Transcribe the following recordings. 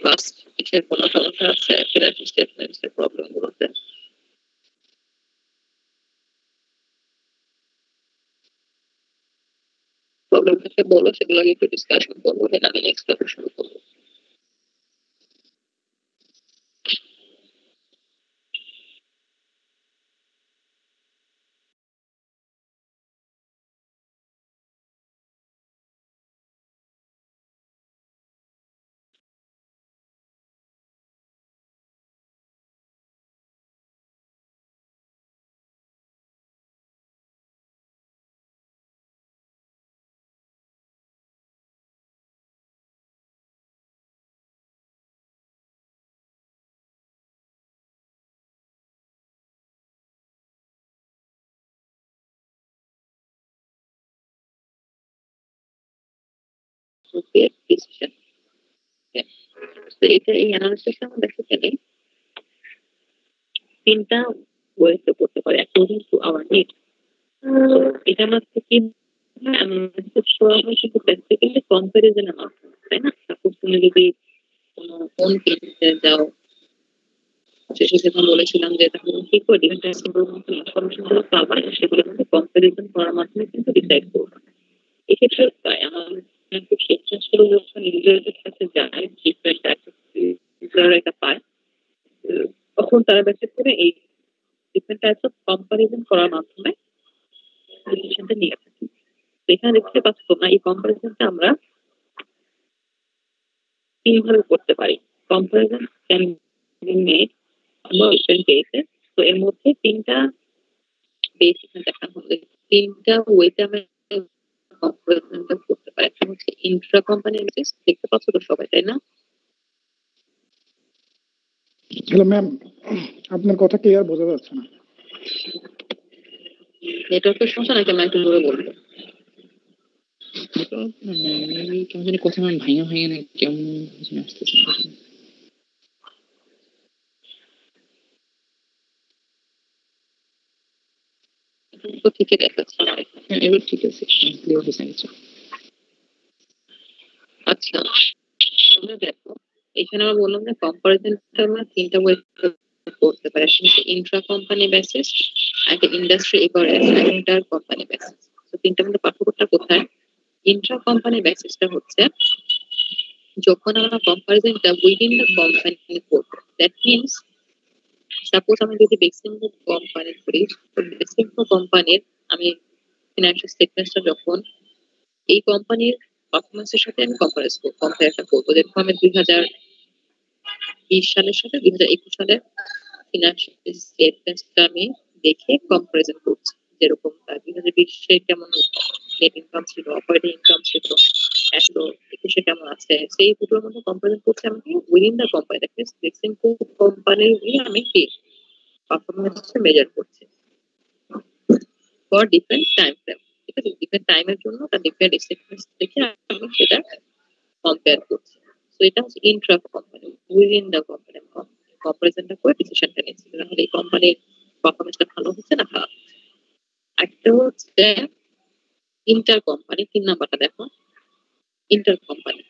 Last কিসের কোনো সমস্যা আছে ফিনান্সিয়াল স্টেটমেন্টস এর প্রবলেম গুলোতে? প্রবলেম থাকলে বলো, সেগুলো একটু ডিসকাশন করবো, দেন আমি নেক্সট টপিক শুরু করবো। ওকে, ডিসিশন। তো এটা এই অ্যানালিসিসটা আমরা বেসিক্যালি তিনটা ওয়েতে করতে পারি অ্যাকর্ডিং টু আওয়ার নিড। এটা আমরা কি অ্যানালিসিস করা হয় শুধু বেসিক্যালি কম্পারিজনের মাধ্যমে, তাই না? সাপোজ তুমি যদি কোনো ফোন কিনতে যাও, সেক্ষেত্রে বলেছিলাম যে তখন কি করে ডিফারেন্ট ইনফরমেশন গুলো পাবা, সেগুলো কিন্তু কম্পারিজন করার মাধ্যমে কিন্তু ডিসাইড করবো। এক্ষেত্রে আমাদের গুলো যখন ইউজারদের কাছে যায়, ডিফারেন্ট ইউজাররা এটা পায়, তখন তারা বেসিক করে এই ডিফারেন্ট টাইপস অফ কম্পারিজন করার মাধ্যমে ডিসিশনটা নিয়ে থাকি। তো এখানে দেখতে পাচ্ছ তোমরা এই কম্পারিজনটা আমরা তিনভাবে করতে পারি। Comparison can be made different basis. তো এর মধ্যে তিনটা বেস এখানে দেখানো হবে, তিনটা ওয়েতে আমরা কম্পারিজনটা করতে পারি। একটা হচ্ছে ইন্ট্রা কোম্পানি বেসিস, দেখতে পাচ্ছ তো সবাই, তাই না? হ্যালো ম্যাম, আপনার কথা ক্লিয়ার বোঝা যাচ্ছে না। নেটওয়ার্কের সমস্যা নাকি আমি একটু জোরে বলবো? কেমন জানি কথা ভাঙা ভাঙা না কেমন আসতেছে। তো ঠিকই দেখাচ্ছে। এবার ঠিক আছে, ক্লিয়ার হয়েছে গেছে। আচ্ছা, আমরা দেখো এখানে আমরা বললাম যে কম্পারিজনটা আমরা তিনটা ওয়ে করতে পারি। একটা হচ্ছে ইন্ট্রা কোম্পানি বেসিস, একটা industry average, inter company basis. তো তিনটার মধ্যে পার্থক্যটা কোথায়? ইন্ট্রা কোম্পানি বেসিসটা হচ্ছে যখন আমরা কম্পারিজনটা উইদিন দ্য কোম্পানি করবো। দ্যাট মিনস সাপোজ আমি যদি বেক্সিমকো কোম্পানি করি, তো বেক্সিমকো কোম্পানির আমি ফিনান্সিয়াল স্টেটমেন্টসটা যখন এই কোম্পানির পারফরমেন্সের সাথে আমি কম্পেয়ারটা করবো, যেরকম আমি 2020 সালের সাথে 2021 সালের ফিনান্সিয়াল স্টেটমেন্টসটা আমি দেখে কম্পারিজন করছি। যেরকম 2020-এ কেমন নেট ইনকাম ছিল, অপারেটিং ইনকাম ছিল, এত 21-এ কেমন আছে, সেই দুটোর মধ্যে কম্পারিজন করছি আমি within the company. That means Beximco কোম্পানির নিয়ে আমি কি পারফরমেন্স মেজার করছি ফর ডিফারেন্ট টাইম ফ্রেম। ঠিক আছে, ডিফারেন্ট টাইমের জন্য তার ডিফারেন্ট স্টেটমেন্টস দেখে আমি সেটা কম্পেয়ার করছি। তো এটা হচ্ছে intra company, within the company কম্পারিজনটা করে ডিসিশনটা নিচ্ছি তাহলে এই কোম্পানির পারফরমেন্সটা ভালো হচ্ছে না খারাপ। একটা হচ্ছে ইন্টার কোম্পানি, 3 নাম্বারটা দেখো। ইন্টার কোম্পানি,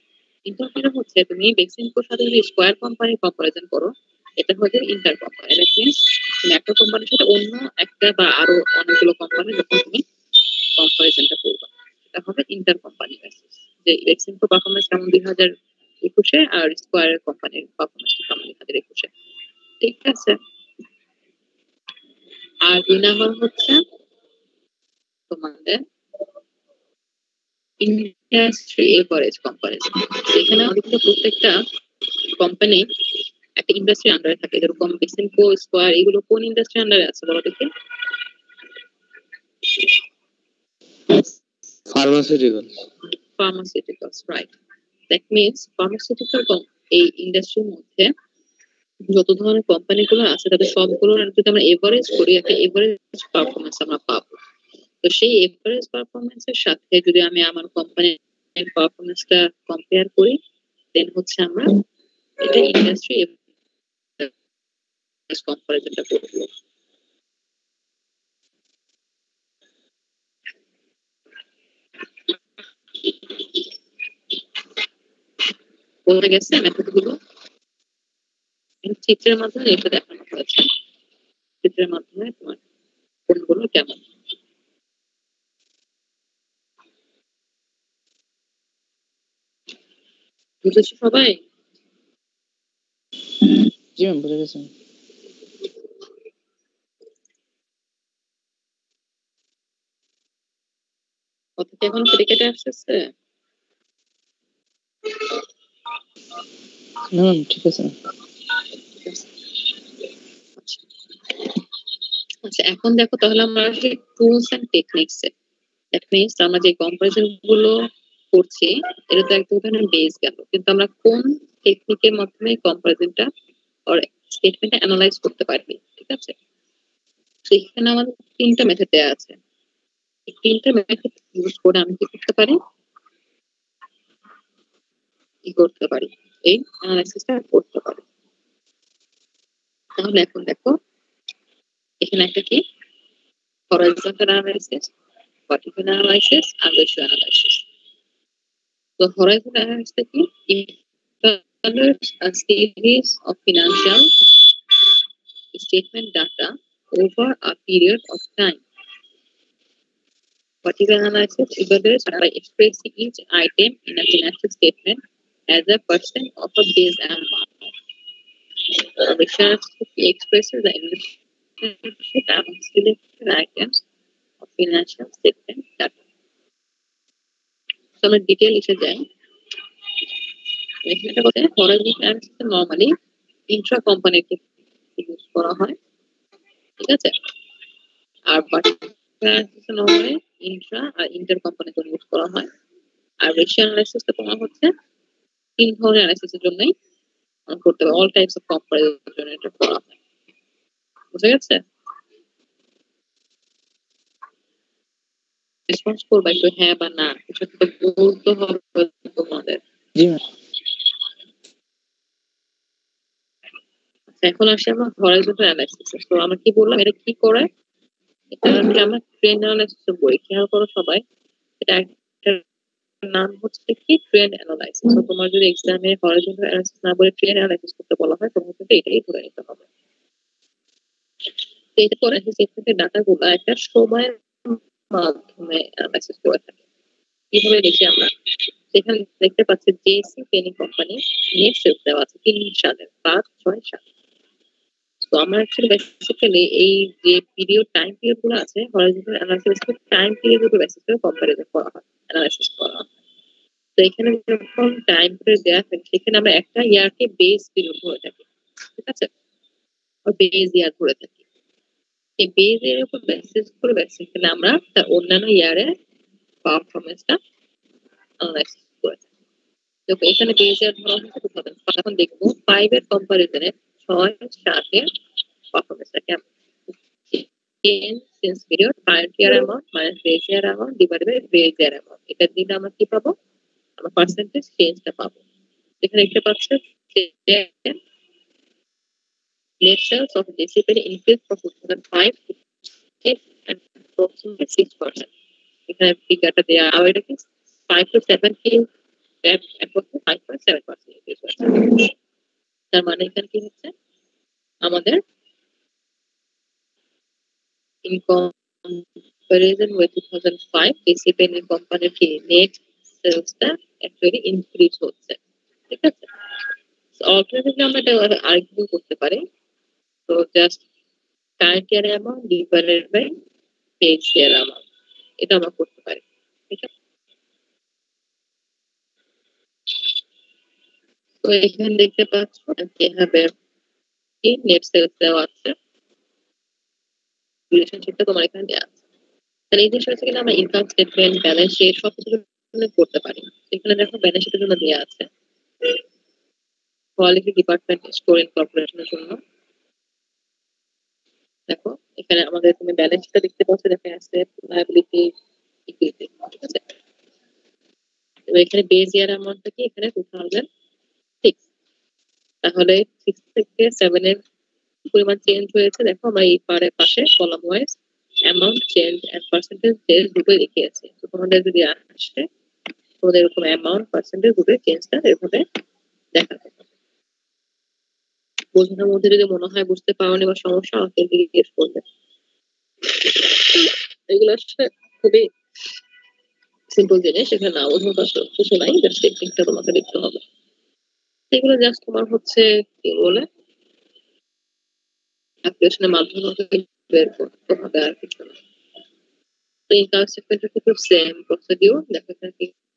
ইন্টার কোম্পানি হচ্ছে তুমি বেক্সিমকোর সাথে যদি স্কয়ার কোম্পানি কম্পারিজন করো, এটা হচ্ছে ইন্টার কোম্পানি। দ্যাট মিনস তুমি একটা কোম্পানির সাথে অন্য একটা বা আরো অনেকগুলো কোম্পানি যখন তুমি কম্পারিজনটা করবে, এটা হবে ইন্টার কোম্পানি বেসিস। যে বেক্সিমকো পারফরমেন্স কেমন 2021-এ আর স্কয়ার কোম্পানির পারফরমেন্স কেমন 2021-এ। ঠিক আছে। আর 2 নাম্বার হচ্ছে তোমাদের ইন্ডাস্ট্রি এভারেজ কম্পারিজন। এখানে আমাদের প্রত্যেকটা কোম্পানি একটা ইন্ডাস্ট্রি আন্ডারে থাকে, যেরকম বেক্সিমকো, স্কয়ার, এগুলো কোন ইন্ডাস্ট্রি আন্ডারে আছে বলো দেখি? Pharmaceuticals, right. That means pharmaceutical এই ইন্ডাস্ট্রির মধ্যে যত ধরনের কোম্পানিগুলো আছে তাদের সবগুলোর যদি আমরা এভারেজ করি, একটা এভারেজ পারফরমেন্স আমরা পাবো। তো সেই এভারেজ পারফরমেন্সের সাথে যদি আমি আমার কোম্পানির পারফরমেন্সটা কম্পেয়ার করি, দেন হচ্ছে আমরা এটা ইন্ডাস্ট্রি কম্পারিজনটা করবো। বোঝা গেছে মেথডগুলো? চিত্রের মাধ্যমে এটা দেখানো হয়েছে, চিত্রের মাধ্যমে তোমার কোনগুলো কেমন। বুঝেছো সবাই? জি ম্যাম, বুঝে গেছি। কথা কি এখন ক্রিকেটে আসতেছে? না ম্যাম, ঠিক আছে। আচ্ছা, এখন দেখো তাহলে আমরা টুলস এন্ড টেকনিক্স এ। দ্যাট মিনস আমরা যে কম্পারিজন গুলো করছি এটা তো একটা ধরনের বেস গেল, কিন্তু আমরা কোন টেকনিকের মাধ্যমে কম্পারিজনটা আর স্টেটমেন্টটা অ্যানালাইজ করতে পারবি, ঠিক আছে? সেখানে আমাদের তিনটা মেথড দেওয়া আছে। এই তিনটা মেথড ইউজ করে আমি কি করতে পারি, এই অ্যানালাইসিসটা করতে পারি। তাহলে এখন দেখো এখানে একটা কি হরাইজন্টাল অ্যানালাইসিস, ভার্টিক্যাল অ্যানালাইসিস আর রেশিও অ্যানালাইসিস। তো horizontal analysis কি? It evaluates a series of financial statement data over a period of time. Vertical analysis evaluates by expressing each item in a financial statement as a percent of a base amount. Research expresses the relationship among selected items of financial statement data. So, আমরা detail এসে যাই। এখানে একটা কথা, horizontal analysis normally Intra কোম্পানিকে use করা হয়, ঠিক আছে? আর ভার্টিক্যাল নরমালি ইন্ট্রা আর ইন্টার কোম্পানিকে ইউজ করা হয়। আর রেশিও অ্যানালাইসিসটা তোমার হচ্ছে তিন ধরনের অ্যানালাইসিসের জন্যই করতে হবে, অল টাইপস অফ কম্পারিজনের জন্য এটা করা হয়। বুঝা গেছে? রেসপন্স করবা একটু হ্যাঁ বা না, কিছু একটা বলতে হবে তোমাদের। জি ম্যাম। এখন আসি আমরা হরাইজন্টাল অ্যানালাইসিস। তো আমরা কি বললাম, এটা কি করে? এটা হচ্ছে আমরা ট্রেন্ড অ্যানালাইসিস বই, খেয়াল করো সবাই। এটা একটা নাম হচ্ছে কি ট্রেন্ড অ্যানালাইসিস। তো তোমার যদি এক্সামে হরাইজন্টাল অ্যানালাইসিস না বলে ট্রেন্ড অ্যানালাইসিস করতে বলা হয়, তোমার কিন্তু এটাই ধরে নিতে হবে। তো এটা করে সেক্ষেত্রে ডাটাগুলো একটা সময়ের মাধ্যমে অ্যানালাইসিস করে থাকে। কিভাবে দেখি আমরা, সেখানে দেখতে পাচ্ছি J C Penney company net sales দেওয়া আছে 3 সালের 5-6-7। তো আমরা অ্যাকচুয়ালি বেসিক্যালি এই যে পিরিয়ড টাইম পিরিয়ড গুলো আছে হরাইজন্টাল অ্যানালাইসিস টাইম পিরিয়ড এর বেসিস করে কম্পারিজন করা হয়, অ্যানালাইসিস করা হয়। তো এখানে যখন টাইম পিরিয়ড দেওয়া থাকে সেখানে আমরা একটা ইয়ারকে বেস পিরিয়ড ধরে থাকি, ঠিক আছে? বেস ইয়ার ধরে থাকি। এই বেস এর উপর বেসিস করে বেসিক্যালি আমরা তার অন্যান্য ইয়ারের পারফরমেন্সটা অ্যানালাইসিস করে থাকি। তো এখানে বেস ইয়ার ধরা হচ্ছে 2005। এখন দেখবো 5 এর কম্পারিজনে 6-7 এর পারফরমেন্সটা কেমন। since period current year amount minus base year amount divided by base year amount, এটা দিলে আমরা কি পাবো, আমরা পার্সেন্টেজ চেঞ্জটা পাবো। এখানে দেখতে পাচ্ছেন net sales of JCPenney increased from 2005 to 8 and approximately 6%. এখানে ফিগারটা দেয়া, আর এটা কি 5 to 7 কি approximately 5.7% increase হয়েছে। তার মানে এখানে কি হচ্ছে, আমাদের in comparison with 2005 JCPenney কোম্পানির কি নেট সেলসটা অ্যাকচুয়ালি ইনক্রিজ হচ্ছে, ঠিক আছে? অল্টারনেটিভলি আমরা এটা আর্গুমেন্ট করতে পারি। তো just current year amount divided by base year amount, এটা আমরা করতে পারি, ঠিক আছে? তো এখানে দেখতে পাচ্ছ কিভাবে নেট সেলস দেওয়া আছে, রিলেশনশিপটা তোমার এখানে দেওয়া আছে। তাহলে এই জিনিসটা হচ্ছে কিনা আমরা ইনকাম স্টেটমেন্ট, ব্যালেন্স শিট সব কিছু করতে পারি। এখানে দেখো ব্যালেন্স শিটের জন্য দেওয়া আছে কোয়ালিটি ডিপার্টমেন্ট স্টোর এন্ড কর্পোরেশনের জন্য। দেখো এখানে আমাদের তুমি ব্যালেন্স শিটটা দেখতে পাচ্ছ, দেখো অ্যাসেট, লায়াবিলিটি, ইকুইটি, ঠিক আছে? তো এখানে বেস ইয়ার অ্যামাউন্টটা কি এখানে 2006। তাহলে 6 থেকে 7 এর পরিমাণ চেঞ্জ হয়েছে। দেখো আমরা এই পাশে column wise amount change and percentage change দুটোই দেখিয়েছি। তো তোমাদের যদি আসে তোমাদের এরকম অ্যামাউন্ট পার্সেন্টেজ দুটোই চেঞ্জটা এভাবে দেখাতে হবে। বোঝানোর মধ্যে যদি মনে হয় বুঝতে পারোনি বা সমস্যা, আমাকে জিজ্ঞেস করবে। এগুলো আসলে খুবই সিম্পল জিনিস, এখানে না বোঝার কিছু নাই, জাস্ট টেকনিকটা তোমাকে দেখতে হবে। এগুলো জাস্ট তোমার হচ্ছে কি বলে অ্যাপ্লিকেশনের মাধ্যমে বের করতে হবে, আর কিছু না। তো ইনকাম স্টেটমেন্টের ক্ষেত্রে সেম প্রসিডিউর। দেখো এখানে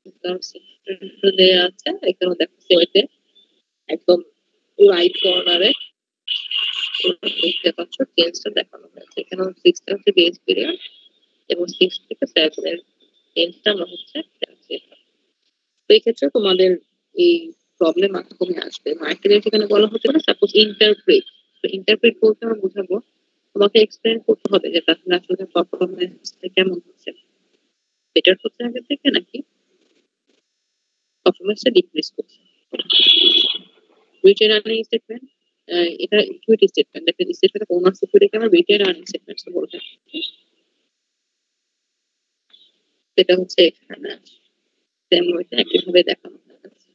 ইনকাম স্টেটমেন্ট দেয়া আছে, এখানে দেখো সেটা একদম রাইট কর্নারে দেখতে পাচ্ছ চেঞ্জটা দেখানো হয়েছে। এখানে 6টা হচ্ছে বেস পিরিয়ড এবং 6 থেকে 7 এর চেঞ্জটা আমরা হচ্ছে দেখাচ্ছি। তো এই ক্ষেত্রে তোমাদের এই প্রবলেম কমে আসবে। আরেকটা জিনিস এখানে বলা হতে পারে সাপোজ ইন্টারপ্রেট। তো ইন্টারপ্রেট বলতে আমরা বুঝাবো তোমাকে এক্সপ্লেন করতে হবে যে তাহলে আসলে পারফরমেন্সটা কেমন হচ্ছে, বেটার হচ্ছে আগে থেকে নাকি পারফরমেন্সটা ডিক্রিজ করছে। রিটেন আর্নিং স্টেটমেন্ট, এটা ইকুইটি স্টেটমেন্ট। দেখেন স্টেটমেন্ট ওনার সিকিউরিটিকে আমরা রিটেন আর্নিং স্টেটমেন্ট বলতে, সেটা হচ্ছে এখানে সেম ওইটা একইভাবে দেখানো হয়েছে।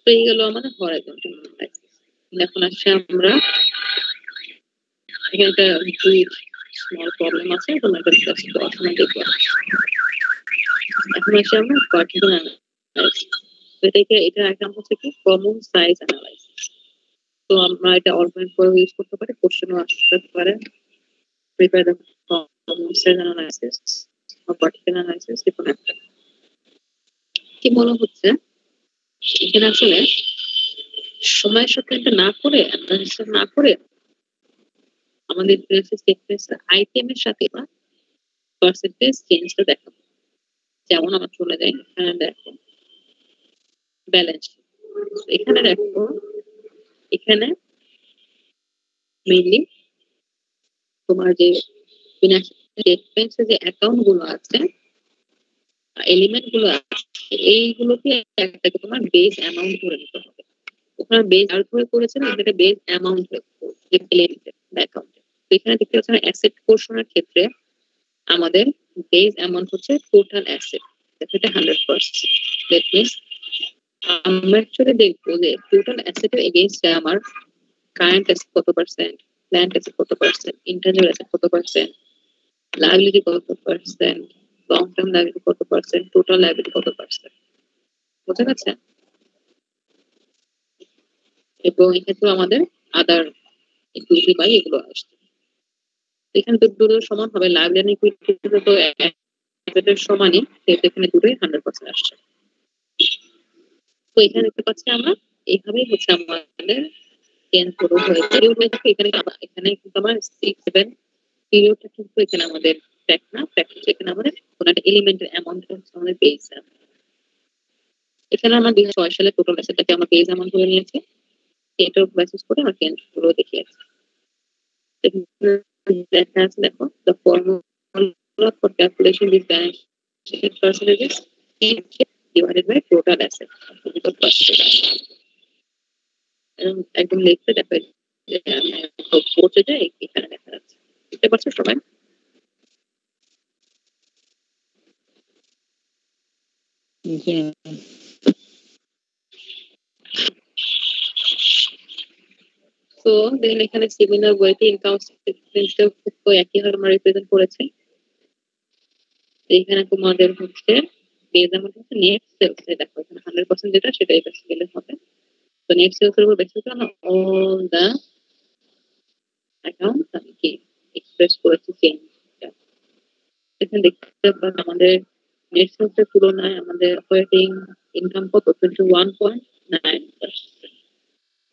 তো এই গেল আমাদের হরাইজন্টাল অ্যানালাইসিস। এখন আসছে আমরা এখানটা দুই স্মল প্রবলেম আছে, তোমরা এটা জাস্ট পড়াশোনা দেখবে। এখন আসছে আমরা ভার্টিকাল অ্যানালাইসিস। এটা এক্সাম্পল হচ্ছে কি কমন সাইজ অ্যানালাইসিস। তো আমরা এটা অল্টারনেট করে ইউজ করতে পারি, কোশ্চেনও আসতে পারে। Prepare the common size analysis বা ভার্টিকাল অ্যানালাইসিস, দেখুন একটা কি মনে হচ্ছে এখানে আসলে সময়ের সাথে এটা না করে অ্যানালাইসিস না করে আমাদের আইটেমের সাথে বা পার্সেন্টেজ চেঞ্জটা দেখাবো। যেমন আমার চলে যায় এখানে দেখো ব্যালেন্স, এখানে দেখো এখানে মেইনলি তোমার যে ফিনান্সিয়াল যে অ্যাকাউন্ট গুলো আছে, এলিমেন্ট গুলো আছে, এইগুলোকে একটাকে তোমার বেস অ্যামাউন্ট ধরে নিতে হবে। ওখানে বেস আর ধরে করেছে না, এটাকে বেস অ্যামাউন্ট ধরে এলিমেন্টের অ্যাকাউন্টে। তো এখানে দেখতে পাচ্ছেন অ্যাসেট পোর্শনের ক্ষেত্রে আমাদের বেস অ্যামাউন্ট হচ্ছে টোটাল অ্যাসেট, এটা 100%। দ্যাট মিনস আমরা অ্যাকচুয়ালি দেখবো যে টোটাল অ্যাসেটের এগেইনস্টে আমার কারেন্ট অ্যাসেট কত পার্সেন্ট, প্ল্যান্ট অ্যাসেট কত পার্সেন্ট, ইন্টারনাল অ্যাসেট কত পার্সেন্ট, লায়াবিলিটি কত পার্সেন্ট, লং টার্ম লায়াবিলিটি কত পার্সেন্ট, টোটাল লায়াবিলিটি কত পার্সেন্ট, বোঝা যাচ্ছে? এবং এক্ষেত্রে আমাদের আদার ইকুইটি বাই এগুলো আসছে। এখানে তো দুটো সমান হবে, লায়াবিলিটি ইকুইটি তো অ্যাসেটের সমানই, সেহেতু এখানে দুটোই 100% আসছে। তো এখানে দেখতে পাচ্ছি আমরা এইভাবেই হচ্ছে আমাদের চেঞ্জ করে হয়েছে। এখানে এখানে কিন্তু আমার 6-7 পিরিয়ডটা কিন্তু এখানে আমাদের ফ্যাক্ট না, ফ্যাক্ট হচ্ছে এখানে আমাদের কোনো একটা এলিমেন্টের অ্যামাউন্ট হচ্ছে আমাদের বেস। এখানে আমরা 2006 সালে টোটাল অ্যাসেটটাকে আমরা বেস অ্যামাউন্ট ধরে নিয়েছি, এটাও বেসিস করে আমরা চেঞ্জ গুলো দেখিয়েছি। দেখা আছে দেখো the formula for calculation this balance sheet percentages divided by total asset একদম লিখতে দেখো পড়তে যায় এখানে দেখা যাচ্ছে, বুঝতে পারছো সবাই? তো দেন এখানে সিমিলার ওয়েতে ইনকাম স্টেটমেন্টটাও খুব একইভাবে আমরা রিপ্রেজেন্ট করেছি। এখানে তোমাদের হচ্ছে বেস অ্যামাউন্ট হচ্ছে নেট সেলস, দেখো এখানে 100% যেটা সেটাই বেসিক্যালি হবে। তো নেট সেলস এর উপর বেসিস করে আমরা অল দা অ্যাকাউন্ট আমি কি এক্সপ্রেস করেছি চেঞ্জটা। এখানে দেখতে পাবেন আমাদের নেট সেলস এর তুলনায় আমাদের অপারেটিং ইনকাম কত 21.9%,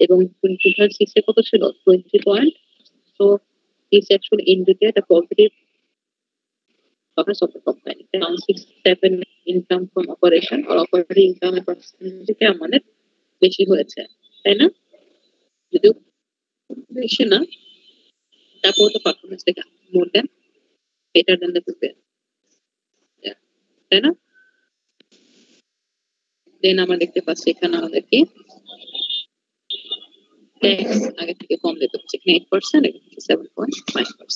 এবং 2006 এ কত ছিল 20. So this actually indicate a positive progress of the company. Around 6-7 income from operation or operating income percentage আমাদের বেশি হয়েছে, তাই না? যদিও বেশি না, তারপর তো পারফরমেন্স থেকে মোর দেন বেটার দেন দ্য প্রিভিয়াস, তাই না? দেন আমরা দেখতে পাচ্ছি এখানে আমাদের কি ট্যাক্স আগে থেকে কম দিতে হচ্ছে, এখানে 8%, এখানে 7.5%।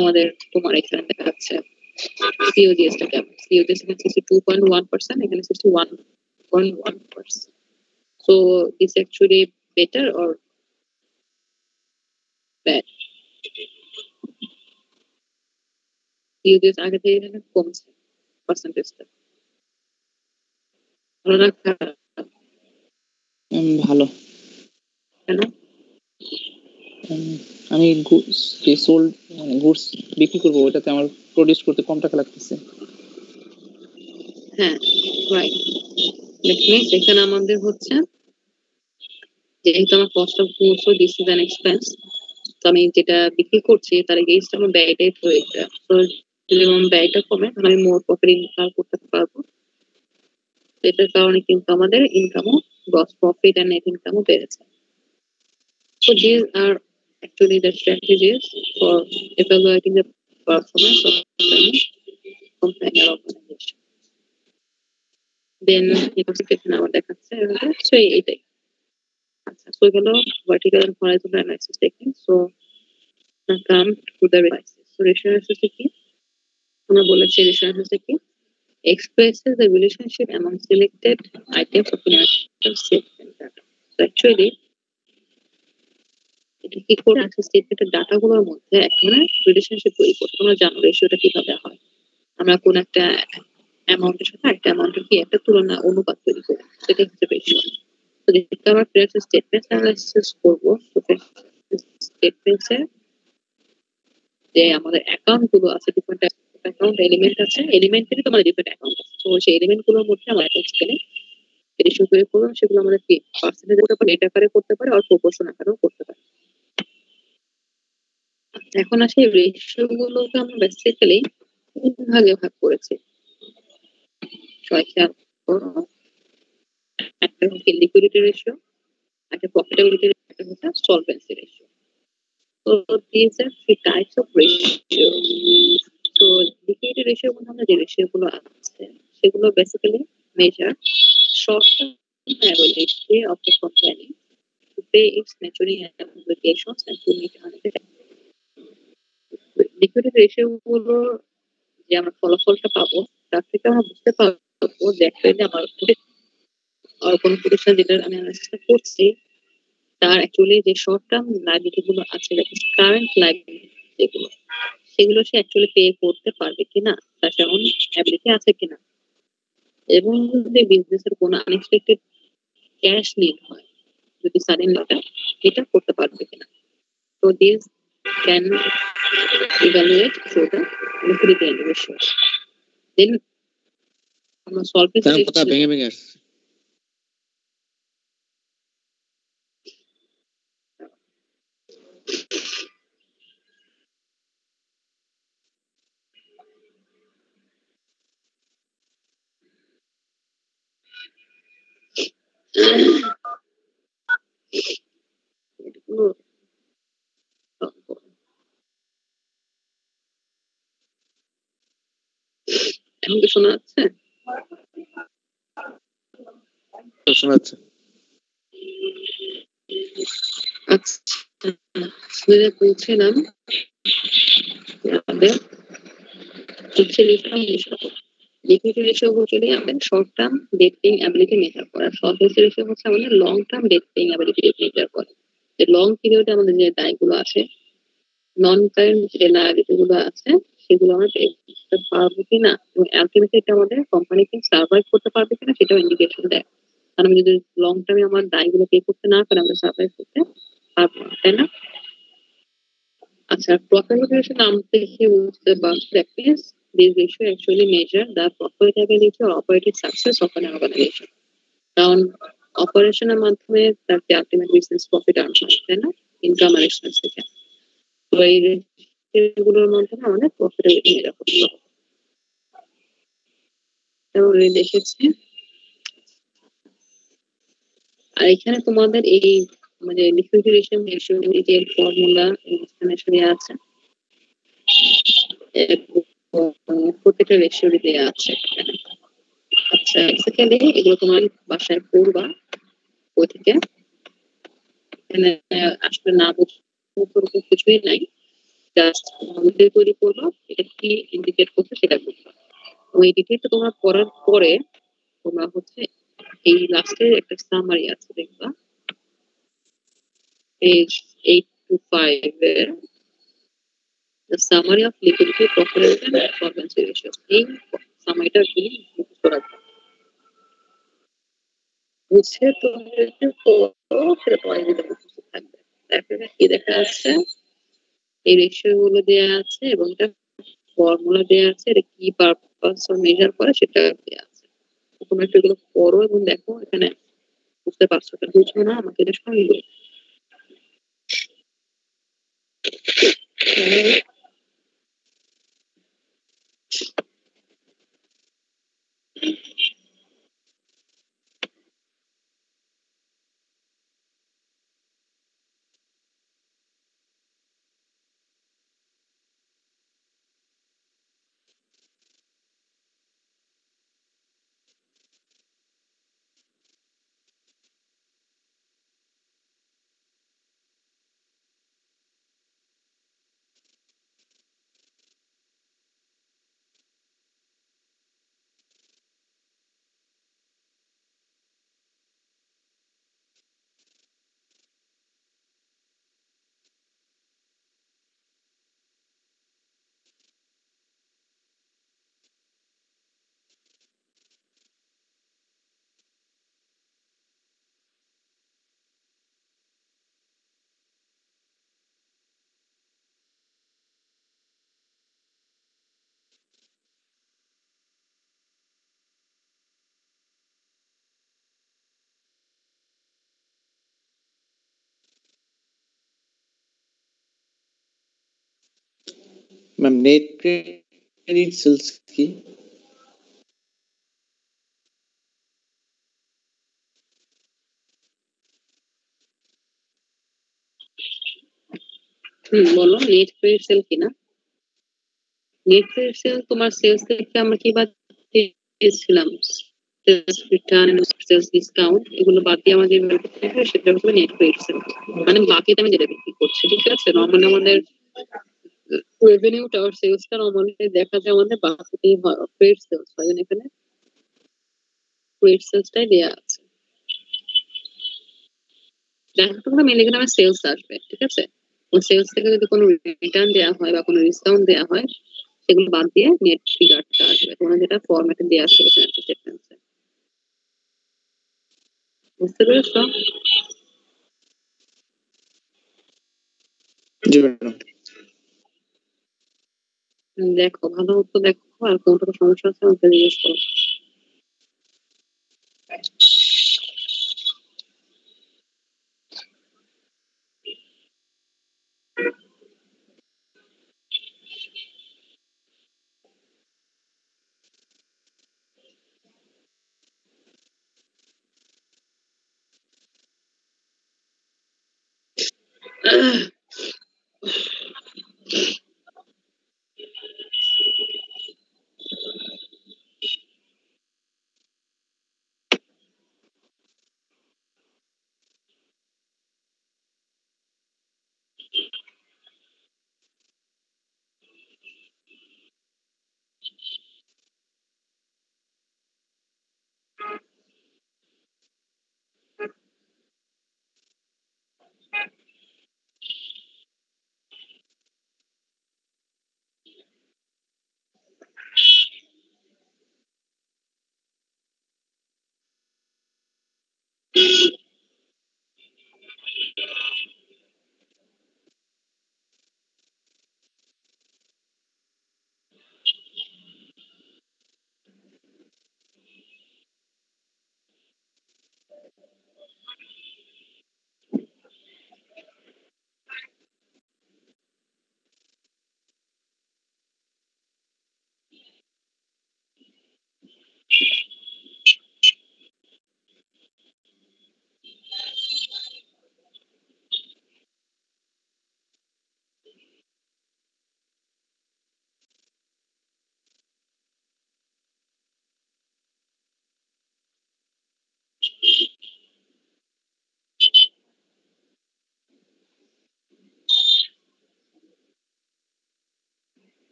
আমাদের তোমার এখানে দেখা যাচ্ছে COGS টা কেমন, COGS এখানে 62.1%, এখানে 61.1%। So this actually better or bad? Uses আগে থেকে কমছে পার্সেন্টেজটা, ভালো না খারাপ? ভালো। কেন? আমি যে সোল্ড গুডস বিক্রি করবো ওটাতে আমার প্রডিউস করতে কম টাকা লাগতেছে। হ্যাঁ রাইট। এখানে আমাদের হচ্ছে যেহেতু আমার কস্ট অফ গুডস ও দিস ইজ অ্যান এক্সপেন্স, তো আমি যেটা বিক্রি করছি তার এগেইনস্ট আমার ব্যয়টাই হয়েছে। তো যদি আমার ব্যয়টা কমে তাহলে আমি মোর প্রফিট ইনকাম করতে পারবো। এটার কারণে কিন্তু আমাদের ইনকামও, গ্রস প্রফিট এন্ড নেট ইনকামও বেড়েছে। So these are actually the strategies for evaluating the performance of any company or organization. Then এখানে আমার দেখাচ্ছে so এইটাই। আচ্ছা, so এগুলো vertical and horizontal analysis technique. So now come to the analysis. So ratio analysis কি? আমরা বলেছি ratio analysis কি? Expresses the relationship among selected items of financial statement data. So actually এটা কি করে আছে, স্টেটমেন্টের ডাটাগুলোর মধ্যে এক ধরনের রিলেশনশিপ তৈরি করতে। তোমরা জানো রেশিওটা কিভাবে হয়, আমরা কোন একটা অ্যামাউন্টের সাথে একটা অ্যামাউন্টের কি একটা তুলনা অনুপাত তৈরি করি, সেটা হচ্ছে রেশিও। তো যেটা আমরা ফিনান্সিয়াল স্টেটমেন্ট অ্যানালাইসিস করব, তো স্টেটমেন্টসে যে আমাদের অ্যাকাউন্ট গুলো আছে, ডিফারেন্ট অ্যাকাউন্ট এলিমেন্ট আছে, এলিমেন্টেরই তোমাদের ডিফারেন্ট অ্যাকাউন্ট আছে। তো সেই এলিমেন্ট গুলোর মধ্যে আমরা এখানে রেশিও তৈরি করবো। সেগুলো আমরা কি পার্সেন্টেজ করতে পারি, ডেটা আকারে করতে পারি, আর প্রপোর্শন আকারেও করতে পারি। এখন আসে রেশিও গুলোকে আমরা বেসিক্যালি তিন ভাগে ভাগ করেছি। সবাই খেয়াল করো, একটা হচ্ছে লিকুইডিটি রেশিও, একটা প্রফিটেবিলিটি, একটা হচ্ছে সলভেন্সি রেশিও। তো these are three types of ratio. তো লিকুইডিটি রেশিও মধ্যে আমরা যে রেশিও গুলো আছে সেগুলো basically measure short term ability of the company to pay its maturing obligations and to meet another. Liquidity ratio গুলো যে আমরা ফলাফলটা পাবো তার থেকে আমরা বুঝতে পারবো যে অ্যাকচুয়ালি আমার কোনো প্রতিষ্ঠান যেটা আমি অ্যানালাইসিস করছি তার অ্যাকচুয়ালি যে শর্ট টার্ম লায়াবিলিটি গুলো আছে, কারেন্ট লায়াবিলিটি যেগুলো, সেগুলো সে অ্যাকচুয়ালি পে করতে পারবে কিনা, তার সেমন অ্যাবিলিটি আছে কিনা, এবং যদি বিজনেসের কোনো আনএক্সপেক্টেড ক্যাশ নিড হয়, যদি সাডেন এটা করতে পারবে কিনা। তো this can evaluate through the liquidity ratio. Then আমরা সলভেন্সি তার কথা ভেঙে ভেঙে আসছে। এখন কি শোনা যাচ্ছে? শোনা যাচ্ছে। আচ্ছা, বলছিলাম আমাদের লিকুইডিটি রেশিও হচ্ছে আমাদের short term debt paying ability measure করা, সলভেন্সি রেশিও হচ্ছে আমাদের long term debt paying ability measure করা। যে লং পিরিয়ডে আমাদের যে দায়গুলো আছে, নন কারেন্ট যে লায়াবিলিটি গুলো আছে, সেগুলো আমরা পে করতে পারবো কিনা, এবং আলটিমেটলি এটা আমাদের কোম্পানিকে সার্ভাইভ করতে পারবে কিনা সেটাও ইন্ডিকেশন দেয়। কারণ আমি যদি লং টার্মে আমার দায়গুলো পে করতে না পারি, আমরা সার্ভাইভ করতে পারবো না, তাই না? আচ্ছা, প্রফিটেবিলিটি নাম থেকে বুঝতে পারছি this ratio actually measure the profitability or operating success of an organization. কারণ অপারেশনের মাধ্যমে তার যে আলটিমেট বিজনেস প্রফিট আর্ন হয়, তাই না, ইনকাম আর এক্সপেন্স থেকে। তো এই রেশিওগুলোর মাধ্যমে আমাদের প্রফিটেবিলিটি মেজার করতে হবে। এবং দেখেছি, আর এখানে তোমাদের এই মানে লিকুইডিটি রেশিও যে ফর্মুলা এখানে দেওয়া আছে, প্রত্যেকটা রেশিও দেওয়া আছে। আচ্ছা, বেসিক্যালি এগুলো তোমার বাসায় পড়বা, ওই থেকে এখানে আসলে না বুঝতে কিছুই নাই, জাস্ট মধ্যে তৈরি করবো, এটা কি ইন্ডিকেট করছে সেটা বুঝবা। ওই ডিটেলটা তোমরা পড়ার পরে তোমরা হচ্ছে এই লাস্টের একটা সামারি আছে দেখবা, পেজ 8 to 5 এর the summary of liquidity profitability and solvency ratios এই সামারিটা কি মুখস্থ রাখবে বুঝছে তো একটু পড়ো সেটা তোমার ভিতরে মুখস্থ থাকবে তারপরে কি দেখা যাচ্ছে এই রেশিও গুলো দেওয়া আছে এবং এটা ফর্মুলা দেওয়া আছে এটা কি পারপাস মেজার করে সেটা দেওয়া আছে তোমরা একটু এগুলো পড়ো এবং দেখো এখানে বুঝতে পারছো এটা বুঝছো না আমাকে এটা সঙ্গে বলো ম্যাম নেট ক্রেডিট সেলস কি? বলো নেট ক্রেডিট সেল কিনা নেট ক্রেডিট সেল তোমার সেলস থেকে আমরা কি বাদ দিয়েছিলাম সেলস রিটার্ন সেলস ডিসকাউন্ট এগুলো বাদ দিয়ে আমাদের বের করতে হবে সেটা হচ্ছে নেট ক্রেডিট সেল মানে বাকিতে আমি যেটা বিক্রি করছি ঠিক আছে নর্মালি আমাদের রেভিনিউটা আর সেলসটা নর্মালি দেখা যায় আমাদের বাকিতেই হয় ক্রেডিট সেলস হয় এখানে ক্রেডিট সেলসটাই দেওয়া আছে দেখো তোমরা মেনলি এখানে আমার সেলস আসবে ঠিক আছে সেলস থেকে যদি কোনো রিটার্ন দেওয়া হয় বা কোনো ডিসকাউন্ট দেওয়া হয় সেগুলো বাদ দিয়ে নেট ফিগারটা আসবে তোমরা যেটা ফরম্যাটে দেওয়া আছে ফিনান্সিয়াল স্টেটমেন্টসে বুঝতে পেরেছো জি ম্যাডাম। দেখো ভালো মতো দেখো আর কোনটা সমস্যা আছে আমাকে জিজ্ঞেস করো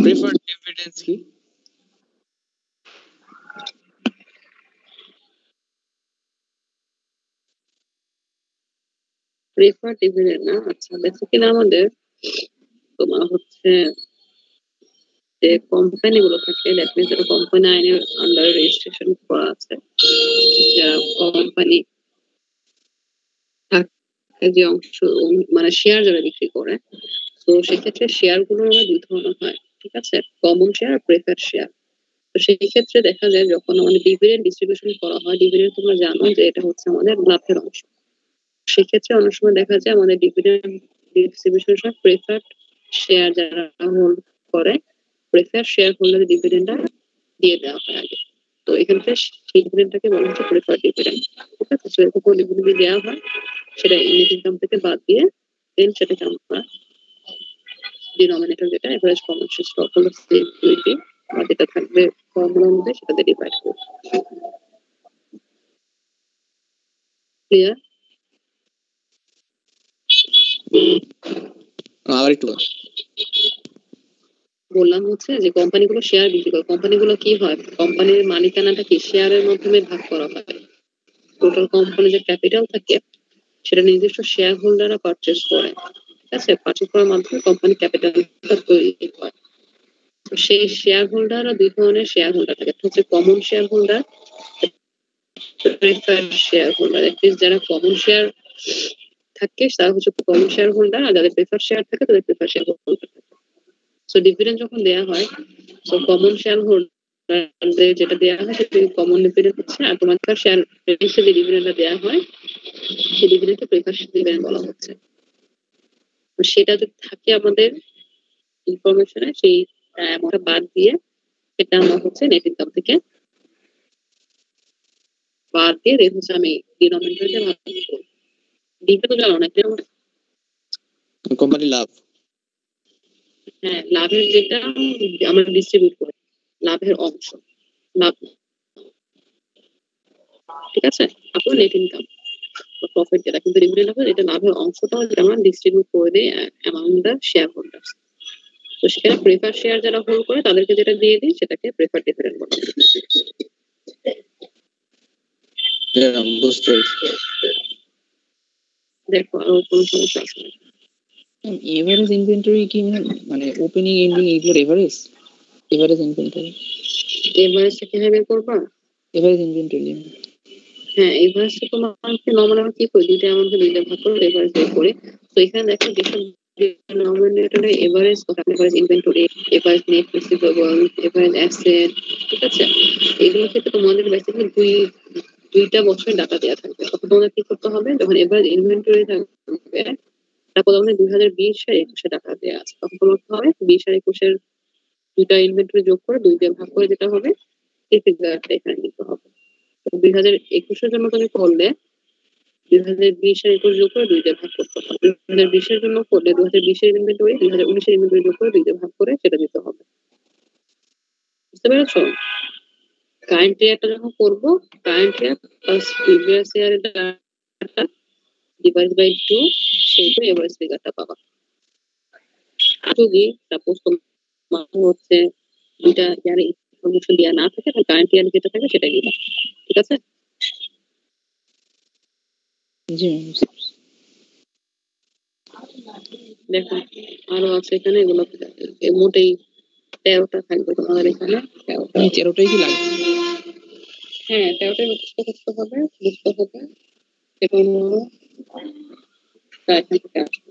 প্রেফার্ড ডিভিডেন্স কি? প্রেফার্ড ডিভিডেন্ড না, আচ্ছা বেসিক্যালি আমাদের তোমার হচ্ছে যে কোম্পানি গুলো থাকে, দ্যাট মিনস এটা কোম্পানি আইনের আন্ডারে রেজিস্ট্রেশন করা আছে, যারা কোম্পানি যে অংশ মানে শেয়ার যারা বিক্রি করে, তো সেক্ষেত্রে শেয়ার গুলো আমার দুই ধরনের হয়, ঠিক আছে, কমন শেয়ার আর প্রেফার্ড শেয়ার। তো সেই ক্ষেত্রে দেখা যায় যখন আমাদের ডিভিডেন্ড ডিস্ট্রিবিউশন করা হয়, ডিভিডেন্ড তোমরা জানো যে এটা হচ্ছে আমাদের লাভের অংশ, সেক্ষেত্রে অনেক সময় দেখা যায় আমাদের ডিভিডেন্ড ডিস্ট্রিবিউশনের সময় প্রেফার্ড শেয়ার যারা হোল্ড করে, প্রেফার্ড শেয়ার হোল্ডার ডিভিডেন্ডটা দিয়ে দেওয়া হয় আগে। তো এখান থেকে সেই ডিভিডেন্ডটাকে বলা হচ্ছে প্রেফার্ড ডিভিডেন্ড, ঠিক আছে। তো এরকম ডিভিডেন্ড দেওয়া হয়, সেটা নেট ইনকাম থেকে বাদ দিয়ে দেন সেটাকে আমরা ডিনোমিনেটর যেটা average common stock holder equity বা যেটা থাকবে ফর্মুলার মধ্যে সেটাতে ডিভাইড করব। ক্লিয়ার? আবার একটু বললাম হচ্ছে যে কোম্পানিগুলো শেয়ার বিক্রি করে, কোম্পানিগুলো কি হয়, কোম্পানির মালিকানাটা কি শেয়ারের মাধ্যমে ভাগ করা হয়। টোটাল কোম্পানি যে ক্যাপিটাল থাকে সেটা নির্দিষ্ট শেয়ার হোল্ডাররা পারচেজ করে, ঠিক আছে। পারচেজ করার মাধ্যমে কোম্পানি ক্যাপিটালটা তৈরি হয়। তো সেই শেয়ার হোল্ডাররা দুই ধরনের শেয়ার হোল্ডার থাকে, একটা হচ্ছে common share holder, preferred share holder. যারা কমন শেয়ার থাকে তারা হচ্ছে কমন শেয়ার হোল্ডার, আর যাদের প্রেফার্ড শেয়ার থাকে তাদের প্রেফার্ড শেয়ার হোল্ডার থাকে। সো ডিভিডেন্ড যখন দেওয়া হয়, সো কমন শেয়ার হোল্ডারদের যেটা দেওয়া হয় সেটা কমন ডিভিডেন্ড হচ্ছে, আর তোমার শেয়ার হিসেবে ডিভিডেন্ডটা দেওয়া হয় সেই ডিভিডেন্ডকে প্রেফার্ড ডিভিডেন্ড বলা হচ্ছে। তো সেটা যদি থাকে আমাদের ইনফরমেশনে, সেই অ্যামাউন্টটা বাদ দিয়ে সেটা আমরা হচ্ছে নেট ইনকাম থেকে বাদ দিয়ে দেন হচ্ছে আমি ডিনোমিনেটরকে ভাগ করব। ডিটা তো জানো না, কোম্পানি লাভ। হ্যাঁ, লাভের যেটা আমরা ডিস্ট্রিবিউট করি, লাভের অংশ, লাভ, ঠিক আছে। তারপর নেট ইনকাম বা প্রফিট যেটা, কিন্তু ডিভিডেন্ড হবে এটা লাভের অংশটা যেটা আমরা ডিস্ট্রিবিউট করে দিই অ্যামাউন্ট দ্য শেয়ার হোল্ডার। তো সেখানে প্রেফার শেয়ার যারা হোল্ড করে তাদেরকে যেটা দিয়ে দিই সেটাকে প্রেফার ডিভিডেন্ড বলা হয়। বুঝতে পেরেছি। দেখো আরো কোনো সমস্যা আছে নাকি? এভারেজ ইনভেন্টরি কি মানে ওপেনিং এন্ডিং এগুলোর এভারেজ ইনভেন্টরি এভারেজটা কিভাবে বের করবা? এভারেজ ইনভেন্টরি হ্যাঁ, এভারেজটা তোমাকে নরমালি আমরা কি করি, দুইটা আমাকে দুইটা ভাগ করে এভারেজ বের করি। তো এখানে দেখো যেসব ডিনোমিনেটরে average average inventory, average net receivable, average asset, ঠিক আছে, এগুলোর ক্ষেত্রে তোমাদের বেসিক্যালি দুইটা বছরের ডাটা দেওয়া থাকবে। তখন তোমাদের কি করতে হবে, যখন এভারেজ ইনভেন্টরি থাকবে তারপর আমাদের 2020 আর 21 টাকা দেওয়া আছে, তখন তোমার কি হবে 20 আর 21 দুইটা ইনভেন্টরি যোগ করে 2 দিয়ে ভাগ করে যেটা হবে এই ফিগারটা এখানে নিতে হবে। 2021 জন্য তুমি করলে 2020 আর 21 যোগ করে 2 দিয়ে ভাগ করতে হবে। 2020 জন্য করলে 2020 ইনভেন্টরি 2019 ইনভেন্টরি যোগ করে 2 দিয়ে ভাগ করে সেটা দিতে হবে। বুঝতে পেরেছো? কারেন্ট ইয়ারটা যখন করবো, কারেন্ট ইয়ার প্লাস প্রিভিয়াস ইয়ারের ডাটা ডিভাইড বাই 2, সেইটা এভারেজ ফিগারটা পাবা। যদি সাপোজ তোমার হচ্ছে দুইটা ইয়ারে ইনফরমেশন দেওয়া না থাকে তাহলে কারেন্ট ইয়ারে যেটা থাকে সেটাই দিবা, ঠিক আছে। জি দেখো আরো আছে এখানে, এগুলো মোটেই 13টা থাকবে তোমাদের এখানে। 13টা, 13টাই কি লাগবে? হ্যাঁ 13টাই মুখস্থ করতে হবে, বুঝতে হবে, এগুলো এখান থেকে আসবে।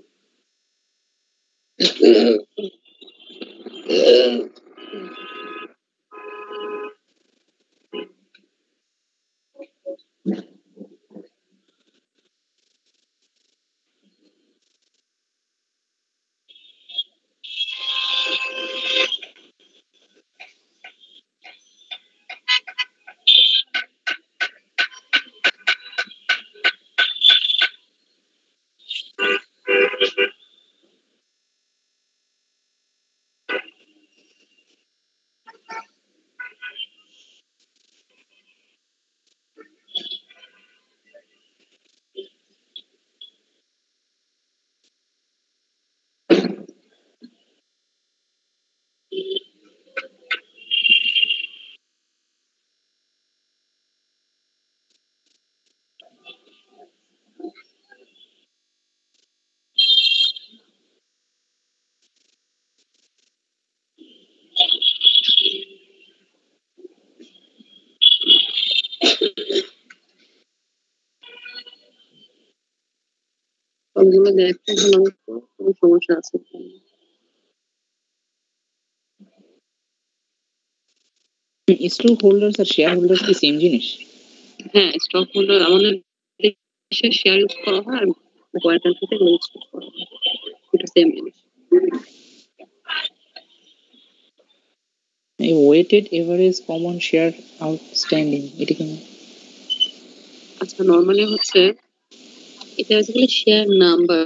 সবগুলো দেখতে ভালো মতো কোনো সমস্যা আছে কিনা। স্টক হোল্ডার্স আর শেয়ার হোল্ডার্স কি সেম জিনিস? হ্যাঁ, স্টক হোল্ডার আমাদের দেশে শেয়ার ইউজ করা হয় আর ফরেন কান্ট্রিতে ইউজ করা হয়, এটা সেম জিনিস। এই weighted average common share outstanding এটা কি? আচ্ছা, নর্মালি হচ্ছে এটা বেসিক্যালি শেয়ার নাম্বার,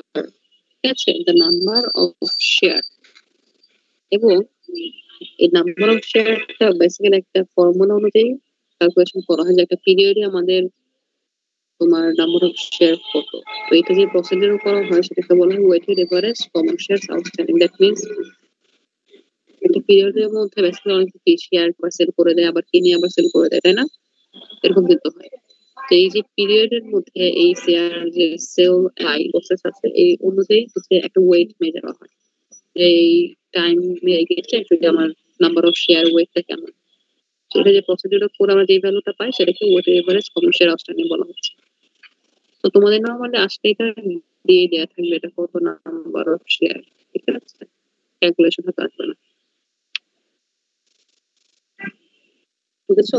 ঠিক আছে, দ্য নাম্বার অফ শেয়ার। এবং এই নাম্বার অফ শেয়ারটা বেসিক্যালি একটা ফর্মুলা অনুযায়ী ক্যালকুলেশন করা হয়, যে একটা পিরিয়ডে আমাদের তোমার নাম্বার অফ শেয়ার কত। তো এটা যে প্রসিডিউর করা হয় সেটাকে বলা হয় weighted average common share outstanding. That means একটা পিরিয়ডের মধ্যে বেসিক্যালি অনেক কি শেয়ার সেল করে দেয়, আবার কিনে আবার সেল করে দেয়, তাই না? এরকম কিন্তু হয়। তো এই যে পিরিয়ডের মধ্যে এই শেয়ার যে সেল বাই প্রসেস আছে, এই অনুযায়ী হচ্ছে একটা ওয়েট মেজার হয়। এই টাইম গেছে যদি আমার নাম্বার অফ শেয়ার ওয়েটটা কেমন, সেটা যে প্রসিডিউর করে আমরা যে ভ্যালুটা পাই সেটাকে weighted average common share outstanding বলা হচ্ছে। তো তোমাদের নর্মালি আসলে এটা দিয়ে দেওয়া থাকবে এটা কত নাম্বার অফ শেয়ার, ঠিক আছে, ক্যালকুলেশন হতে আসবে না, বুঝেছো?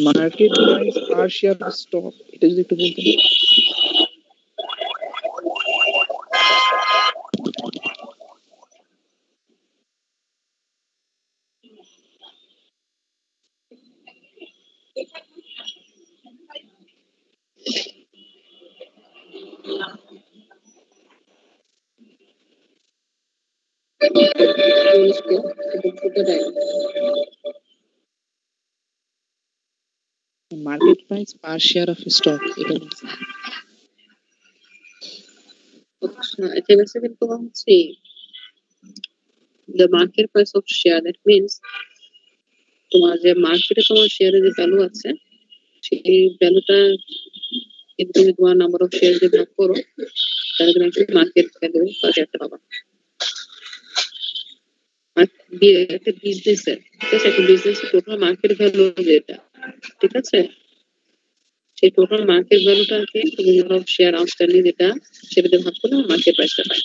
Market price per share stock এটা যদি একটু বলতেন। Market price per share of stock এটা বলতেন। আচ্ছা, এটা বেসিক্যালি তোমার হচ্ছে the market price of share. That means তোমার যে মার্কেটে তোমার শেয়ারের যে ভ্যালু আছে সেই ভ্যালুটা কিন্তু তুমি তোমার নাম্বার অফ শেয়ার যে ভাগ করো তাহলে তুমি একটা মার্কেট ভ্যালু বা শেয়ারটা পাবা। আর একটা বিজনেসের, ঠিক আছে, একটা বিজনেসের টোটাল মার্কেট ভ্যালু যেটা, ঠিক আছে, সেই টোটাল মার্কেট ভ্যালুটাকে তুমি নাম্বার অফ শেয়ার আউটস্ট্যান্ডিং যেটা সেটাতে ভাগ করলে মার্কেট প্রাইসটা পাই।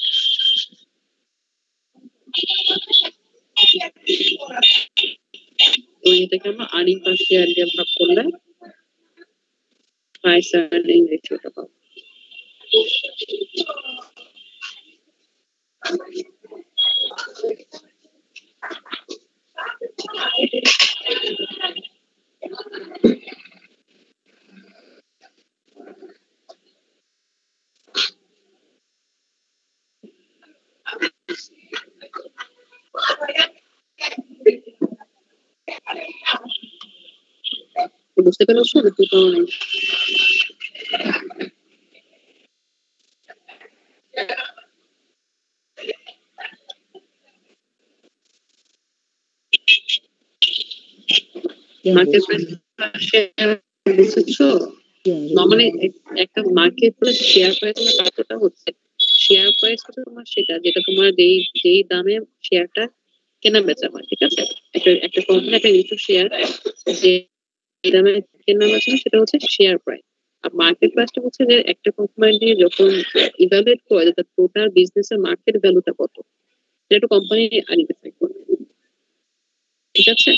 তো এটাকে আমরা আর্নিং পার শেয়ার দিয়ে ভাগ করলে প্রাইস আর্নিং রেশিওটা পাবো। বুঝতে পেরেছো কি কারণে? মার্কেট শেয়ার বুঝছো? নর্মালি একটা মার্কেট প্লাস শেয়ার প্রাইস কতটা হচ্ছে, শেয়ার প্রাইস হচ্ছে তোমার সেটা যেটা তোমার যেই দামে শেয়ারটা কেনা বেচা হয়, ঠিক আছে। একটা একটা কোম্পানি একটা নির্দিষ্ট শেয়ার যে দামে কেনা বেচা হয় সেটা হচ্ছে শেয়ার প্রাইস। আর মার্কেট প্রাইসটা হচ্ছে যে একটা কোম্পানি যখন ইভালুয়েট করে যে তার টোটাল বিজনেসের মার্কেট ভ্যালুটা কত, সেটা একটা কোম্পানি আইডেন্টিফাই করে, ঠিক আছে।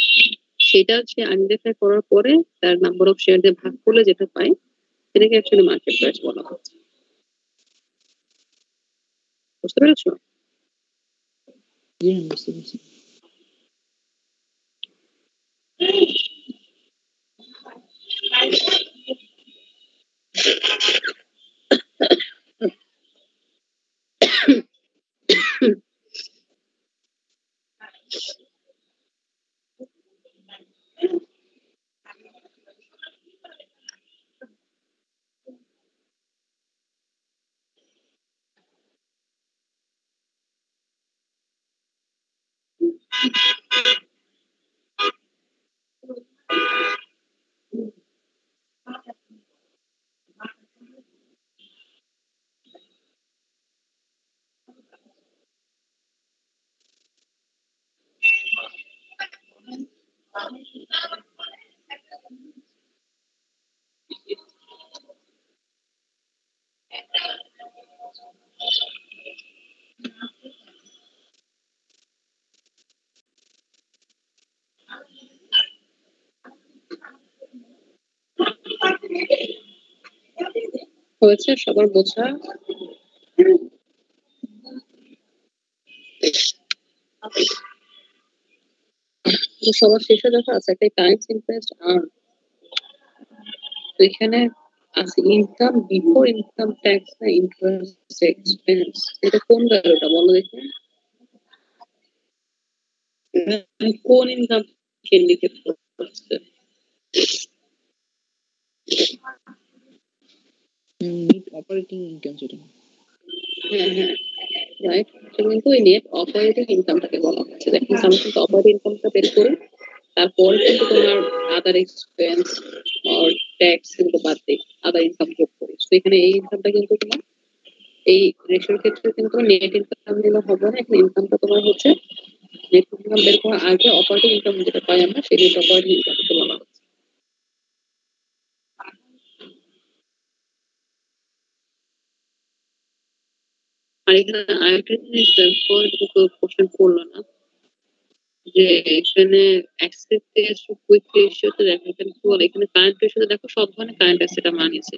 সেটা সে আইডেন্টিফাই করার পরে তার নাম্বার অফ শেয়ার দিয়ে ভাগ করলে যেটা পায় সেটাকে অ্যাকচুয়ালি মার্কেট প্রাইস বলা হচ্ছে। বুঝতে পেরেছো? বুঝতে পেরেছি। হয়েছে সবার বোঝা? সবার শেষে দেখা আছে একটা টাইম ইন্টারেস্ট আর্ন, তো এখানে আছে ইনকাম বিফোর ইনকাম ট্যাক্স না ইন্টারেস্ট এক্সপেন্স, এটা কোন ভ্যালুটা বলো দেখি, কোন ইনকাম কে ইন্ডিকেট করছে? নেট অপারেটিং ইনকাম যেটা। হ্যাঁ হ্যাঁ রাইট, কিন্তু ওই নেট অপারেটিং ইনকামটাকে বলা হচ্ছে। দেখুন আমি কিন্তু অপারেটিং ইনকামটা বের করি, তারপর কিন্তু তোমার আদার এক্সপেন্স আর ট্যাক্স কিন্তু বাদ দিই, আদার ইনকাম যোগ করি। তো এখানে এই ইনকামটা কিন্তু তোমার এই রেশিওর ক্ষেত্রে কিন্তু নেট ইনকাম দিলে হবে না, এখানে ইনকামটা তোমার হচ্ছে নেট ইনকাম বের করার আগে অপারেটিং ইনকাম যেটা পাই আমরা সেই নেট অপারেটিং ইনকামকে বলা হচ্ছে। আর এখানে আরেকটা জিনিস দেখো, এটা তো কোশ্চেন করলো না, যে এখানে অ্যাক্সেস রেশিও কুইক রেশিওতে দেখো এখানে কি বলে, এখানে কারেন্ট রেশিওতে দেখো সব ধরনের কারেন্ট অ্যাসেট মানিয়েছে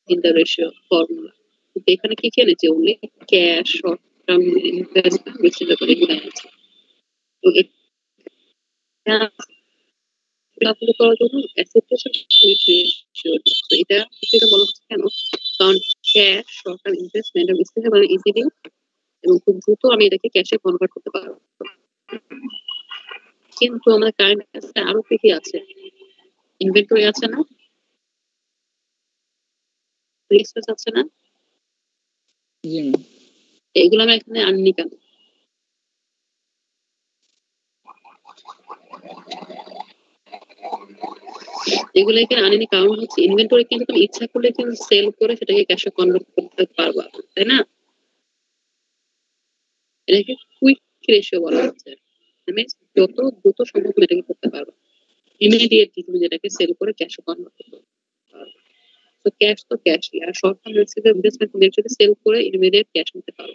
ইন দ্য রেশিও ফর্মুলা, কিন্তু এখানে কি খেলেছে only cash, short term investment, receivable এগুলো আছে। তো এটা apply করার জন্য অ্যাসেট কুইক রেশিও, তো এটা বলা হচ্ছে কেন, কারণ ক্যাশ, শর্ট টার্ম ইনভেস্টমেন্ট এবং রিসিভেবল ইজিলি এবং খুব দ্রুত আমি এটাকে ক্যাশে কনভার্ট করতে পারবো। কিন্তু আমাদের কারেন্ট অ্যাসেট আরো কি কি আছে, ইনভেন্টরি আছে না, রিসোর্স আছে না, জি ম্যাম। এগুলো আমি এখানে আননি কেন? এগুলো এখানে আনিনি কারণ হচ্ছে ইনভেন্টরি কিন্তু তুমি ইচ্ছা করলে কিন্তু সেল করে সেটাকে ক্যাশে কনভার্ট করতে পারবা, তাই না? এটাকে কুইক রেশিও বলা হচ্ছে, যত দ্রুত সম্ভব তুমি এটাকে করতে পারবা, ইমিডিয়েটলি তুমি যেটাকে সেল করে ক্যাশে কনভার্ট করতে পারবে। তো ক্যাশ তো ক্যাশই, আর শর্ট টার্ম রিসিভেবল ইনভেস্টমেন্ট তুমি যদি সেল করে ইমিডিয়েট ক্যাশ নিতে পারো,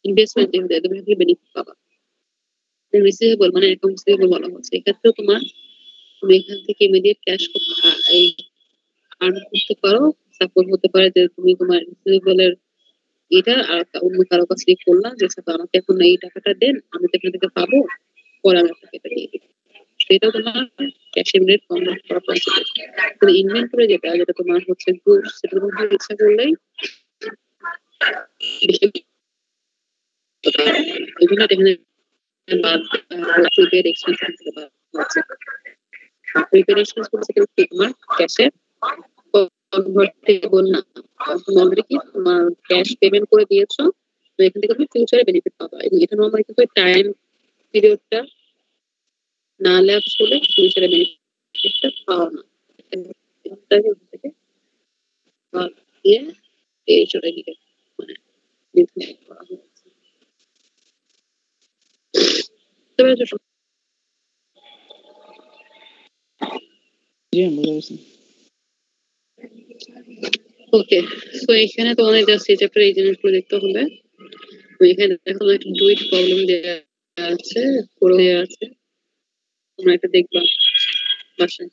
ইনভেস্টমেন্ট তুমি বেনিফিট পাবা। রিসিভেবল মানে অ্যাকাউন্ট রিসিভেবল বলা হচ্ছে, এক্ষেত্রে তোমার তুমি এখান থেকে ইমিডিয়েট ক্যাশ এই আর্ন করতে পারো। সাপোজ হতে পারে যে তুমি তোমার রিসিভেবলের এটা আর অন্য কারো কাছে করলাম যে স্যার আমাকে এখন এই টাকাটা দেন, আমি তো এখান থেকে পাবো, পরে আমি আপনাকে এটা দিয়ে দিই, সেটা তোমার ক্যাশ ইমিডিয়েট কনভার্ট করা পসিবল। কিন্তু ইনভেন্টরি যেটা যেটা তোমার হচ্ছে গুডস, সেটা তোমার ইচ্ছা করলেই বিভিন্ন এখানে বাদ প্রিপেড এক্সপেন্স থেকে বাদ হচ্ছে, প্রিপেড এক্সপেন্স বলতে তোমার ক্যাশে কনভার্টেবল না, তুমি অলরেডি কি তোমার ক্যাশ পেমেন্ট করে দিয়েছো, তো এখান থেকে তুমি ফিউচারে বেনিফিট পাবা। এবং এটা নর্মালি কিন্তু টাইম পিরিয়ডটা না ল্যাপস হলে ফিউচারে বেনিফিটটা পাওয়া না, এটাকে থেকে বাদ দিয়ে এই চলে গিয়ে মানে নির্ধারণ করা হয়েছে। তবে জি ম্যাম, বুঝতে পারছি। ওকে, সো এখানে তোমাদের জাস্ট এই চ্যাপ্টারে এই জিনিসগুলো দেখতে হবে। তো এখানে দেখো একটা ডুইট প্রবলেম দেওয়া আছে, করে দেওয়া আছে, তোমরা এটা দেখবা বাসায়।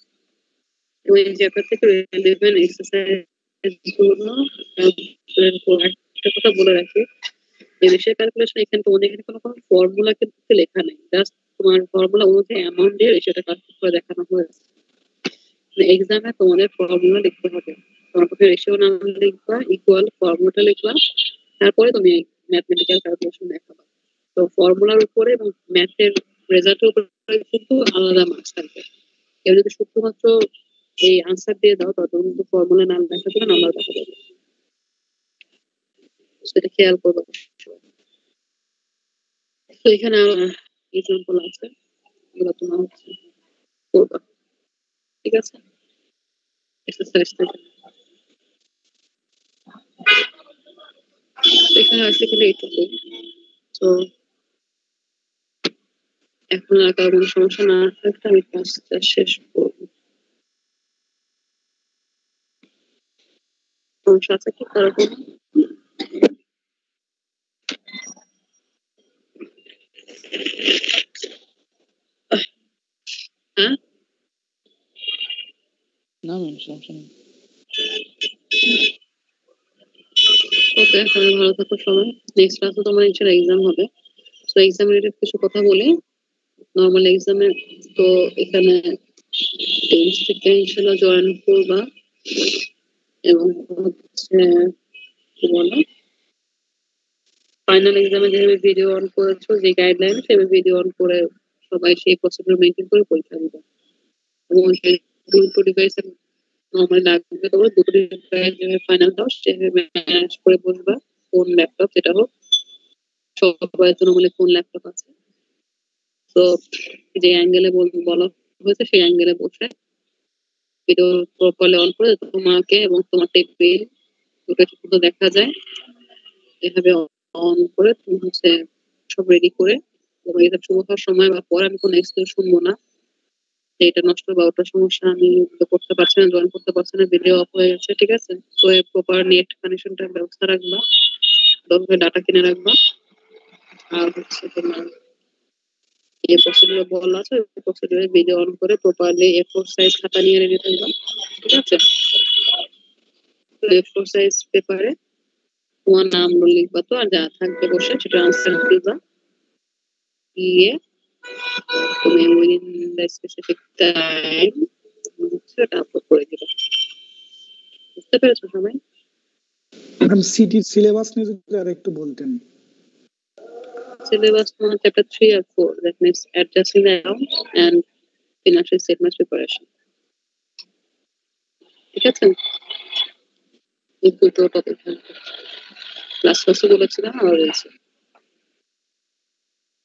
এবং এই চ্যাপ্টার থেকে রিলেভেন্ট এক্সারসাইজ গুলো একটা কথা বলে রাখি, এই রেশিও ক্যালকুলেশন এখানে তোমাদের এখানে কোনো ফর্মুলা কিন্তু লেখা নেই, জাস্ট তোমার ফর্মুলা অনুযায়ী অ্যামাউন্ট দিয়ে রেশিওটা ক্যালকুলেট করে দেখানো হয়েছে। এক্সামে তোমাদের ফর্মুলা লিখতে হবে, তোমার প্রথমে রেশিও নাম লিখবা, ইকুয়াল ফর্মুলাটা লিখবা, তারপরে তুমি ম্যাথমেটিক্যাল ক্যালকুলেশন দেখাবা। তো ফর্মুলার উপরে এবং ম্যাথের রেজাল্টের উপরে কিন্তু আলাদা মার্কস থাকবে। কেউ যদি শুধুমাত্র এই আনসার দিয়ে দাও তখন কিন্তু ফর্মুলা নাম লেখা করে নাম্বার দেখা যাবে, সেটা খেয়াল করবো। তো এখানে এক্সাম্পল আছে, এগুলো তোমার হচ্ছে করবা, ঠিক আছে? এক্সারসাইজ থেকে এখানে বেসিক্যালি এইটুকুই। তো এখন আর কারো কোনো সমস্যা না থাকলে আমি ক্লাসটা শেষ করবো। সমস্যা আছে কি কারো কোনো? হ্যাঁ, না ম্যাম, সমস্যা নেই। ওকে, তাহলে ভালো থাকো সবাই। নেক্সট ক্লাসে তোমার ইনশাআল্লাহ এক্সাম হবে। তো এক্সাম রিলেটেড কিছু কথা বলি। নর্মাল এক্সামে তো এখানে টেন্স থেকে ইনশাআল্লাহ জয়েন করবা, এবং হচ্ছে কি বলো, ফাইনাল এক্সামে যেভাবে ভিডিও অন করেছো, যে গাইডলাইন সেভাবে ভিডিও অন করে সবাই সেই প্রসিডিউর মেনটেন করে পরীক্ষা দিবে। এবং দুটো ডিভাইস নর্মালি লাগবে, তোমার দুটো ডিভাইস ফাইনাল দাও সেভাবে ম্যানেজ করে বসবা। ফোন ল্যাপটপ যেটা হোক, সবাই তো নর্মালি ফোন ল্যাপটপ আছে। তো যে অ্যাঙ্গেলে বলা হয়েছে সেই অ্যাঙ্গেলে বসে ভিডিও প্রপারলি অন করে তোমাকে এবং তোমার টেবিল দুটো ঠিক মতো দেখা যায়, এভাবে অন করে তুমি হচ্ছে সব রেডি করে, তোমার এটা শুরু হওয়ার সময় বা পর আমি কোনো এক্সকিউজ শুনবো না যে এটা নষ্ট বা ওটা সমস্যা, আমি করতে পারছি না, জয়েন করতে পারছি না, ভিডিও অফ হয়ে গেছে, ঠিক আছে? তো প্রপার নেট কানেকশনটার ব্যবস্থা রাখবা, ডাটা কিনে রাখবা। আর হচ্ছে তোমার যে প্রসিডিউর বলা আছে ওই প্রসিডিউরে ভিডিও অন করে প্রপারলি A4 সাইজ খাতা নিয়ে রেডি থাকবা, ঠিক আছে? A4 সাইজ পেপারে তোমার নাম লিখবা, তো আর যা থাকবে বসে সেটা আনসার দিবা, দিয়ে তুমি উইদিন দ্য স্পেসিফিক টাইম সেটা আপলোড করে দিবা। বুঝতে পেরেছো সবাই? ম্যাম সিটির সিলেবাস নিয়ে যদি আর একটু বলতেন। সিলেবাস তোমার চ্যাপ্টার 3 আর 4, that means adjusting the accounts and financial statements preparation, ঠিক আছে? এই দুটো টপিক থাকবে। লাস্ট ক্লাসে বলেছিলাম আর বলছি।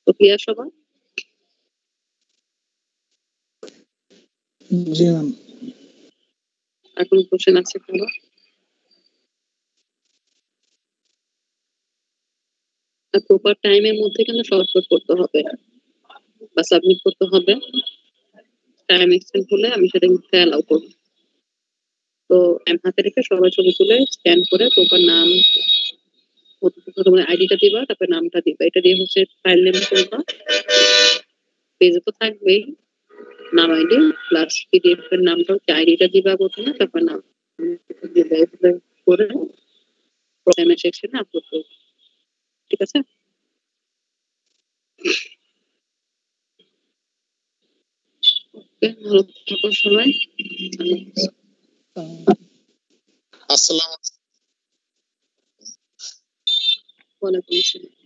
তো ক্লিয়ার সবার? জি ম্যাম। এখন কোশ্চেন আছে কোনো? আর প্রপার টাইমের মধ্যে কিন্তু আপলোড করতে হবে বা সাবমিট করতে হবে। টাইম এক্সটেন্ড হলে আমি সেটা কিন্তু অ্যালাউ করবো। তো হাতে রেখে সবাই ছবি তুলে স্ক্যান করে প্রপার নাম, তোমার আইডিটা দিবা, তারপর নামটা দিবা, এটা দিয়ে হচ্ছে ফাইল নেম করবা। পেজে তো থাকবেই নাম, আইডি প্লাস পিডিএফ এর নামটা হচ্ছে, আইডিটা দিবা প্রথমে, তারপর নাম করে প্রোগ্রামের সেকশনে আপলোড করবো, ঠিক আছে? ওকে, ভালো থাকো সবাই। আসসালামু ওয়ালাইকুম আসসালাম।